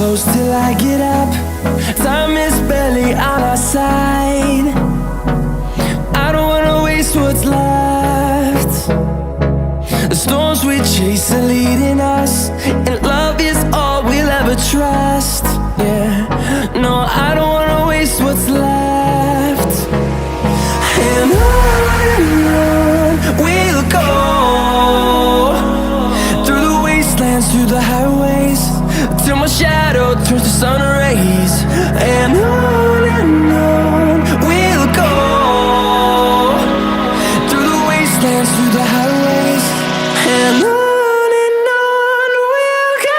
close till I get up. Time is barely on our side. I don't wanna waste what's left. The storms we chase are leading us, and love is all we'll ever trust. Yeah, no, I don't wanna waste what's left. And on we'll go, through the wastelands, through the highways, till my shadow turns to sun rays. And on we'll go, through the wastelands, through the highways, and on we'll go.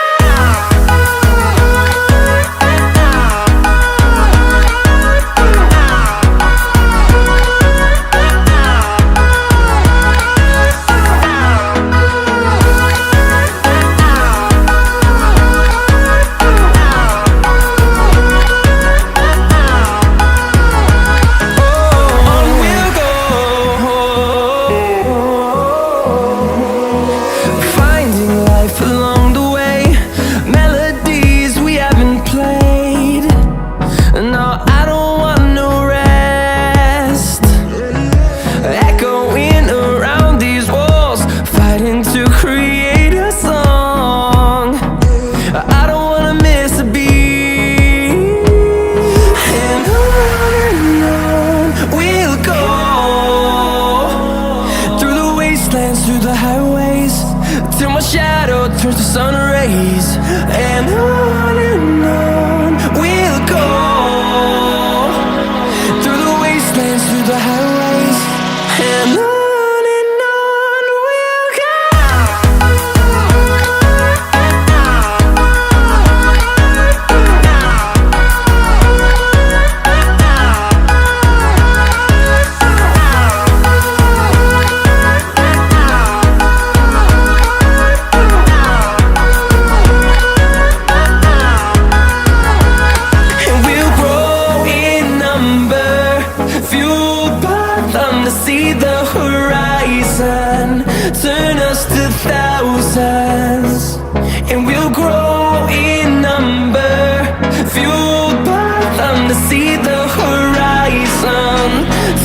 Through the highways, till my shadow turns to sun rays. And on we'll go, through the wastelands, through the highways, and on we'll go. See the horizon turn us to thousands, and we'll grow in number, fueled by them. To see the horizon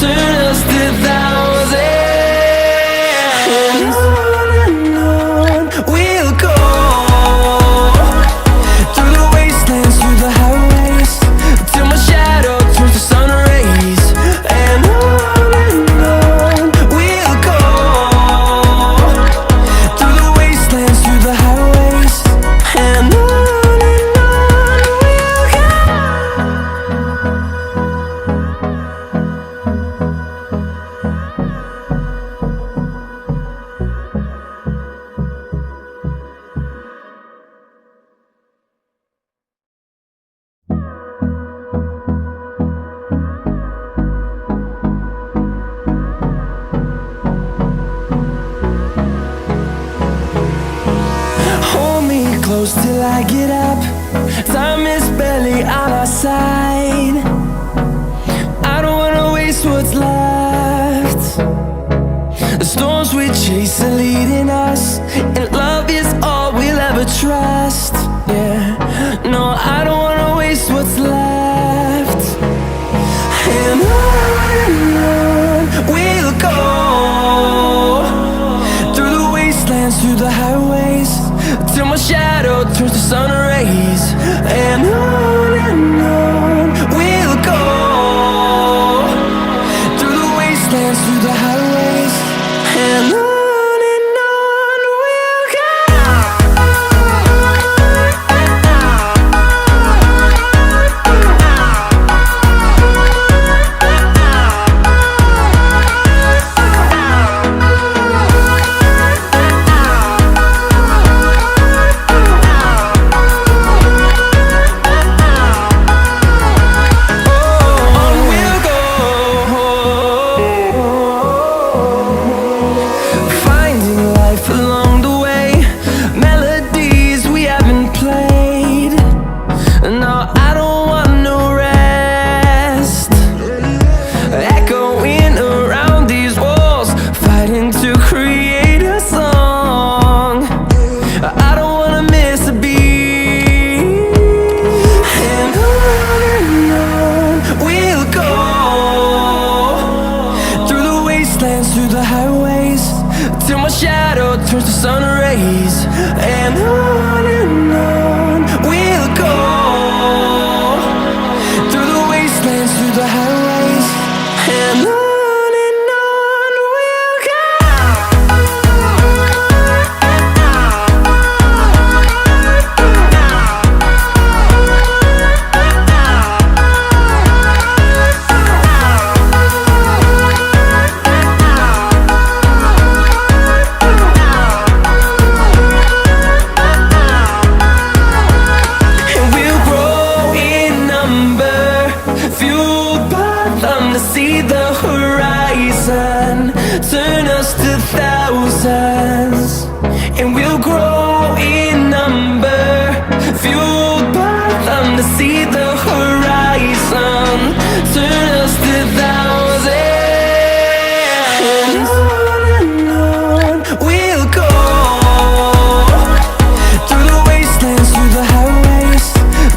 turn us to thousands, and on we'll go, through the wastelands, through the highways, till my shadow turns to sun rays. And close till I get up. Time is barely on our side. I don't wanna waste what's left. The storms we chase are leading us, and love is all we'll ever trust. Yeah, no, I don't wanna waste what's left. And on we'll go, through the wastelands, through the highways, till my shadow turns to sun rays. And on we'll them to see the horizon, turn us to thousands, and we'll grow in number, fueled by them to see the horizon, turn us to thousands. And on we'll go, through the wastelands, through the highways,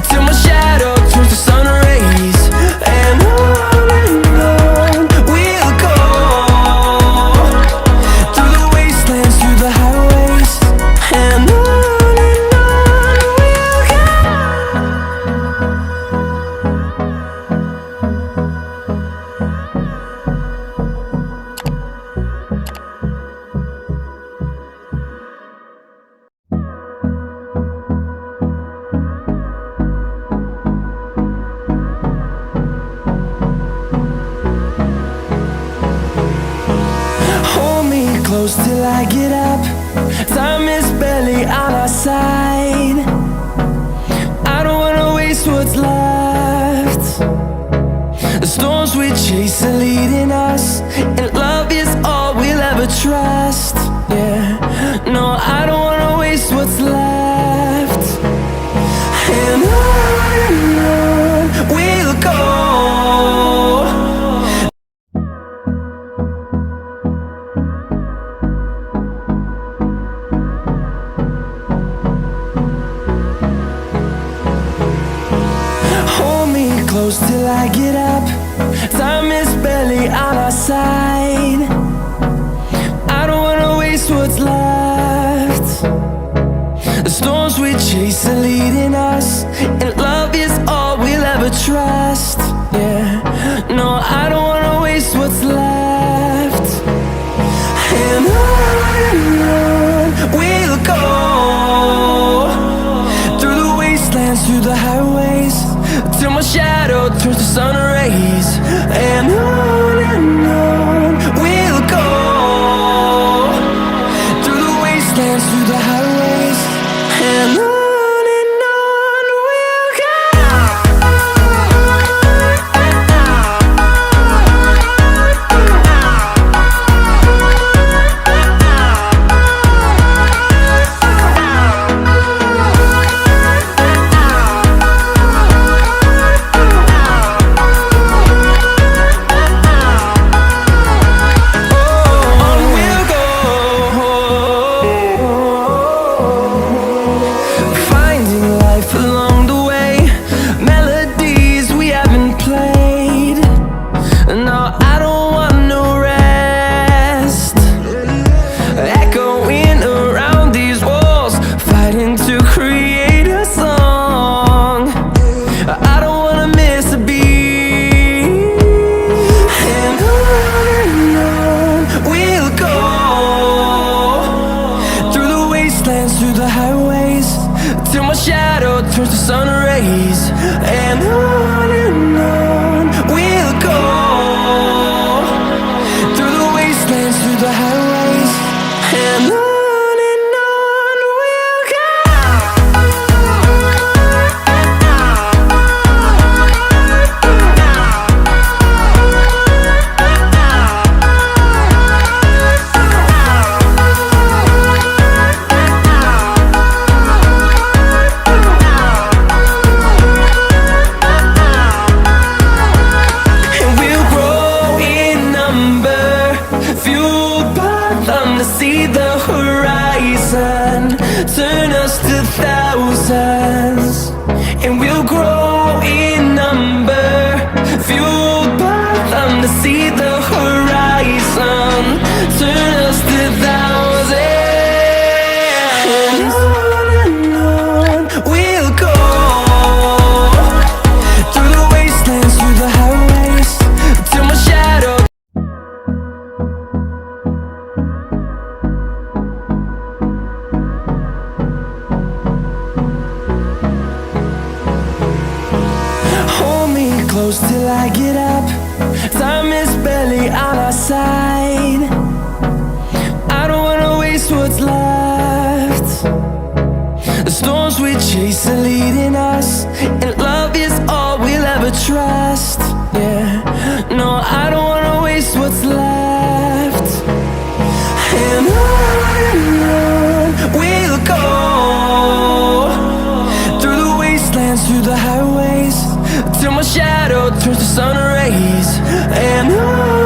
till my shadow turns to sun rays. And on we'll go, through the wastelands, through the highways. And on we'll go. Hold me close till I get up. Time is barely on our side. I don't wanna waste what's left. The storms we chase are leading us, and love is all we'll ever trust. Yeah, no, I don't wanna waste what's left. And on we'll go. Hold me close till I get up. Time is barely on our side. I don't wanna waste what's left. The storms we chase are leading us, and love is all we'll ever trust. Yeah, no, I don't wanna waste what's left. And on we'll go, through the wastelands, through the highways, till my shadow turns to sun rays. And on we'll go, through the wastelands, through the highways. And on we'll go. Through the highways, till my shadow turns to sun rays. And on we'll go, through the wastelands, through the highways. And on we'll go. See the horizon, turn us to thousands, and we'll grow in number, fueled by them to see the horizon, turn us to thousands. And on we'll go, through the wastelands, through the highways, till my shadow. Close till I get up. Time is barely on our side. I don't wanna waste what's left. The storms we chase are leading us, and love is all we'll ever trust. Yeah, And on we'll go, through the wastelands, through the highways, till my shadow turns to sun rays. And on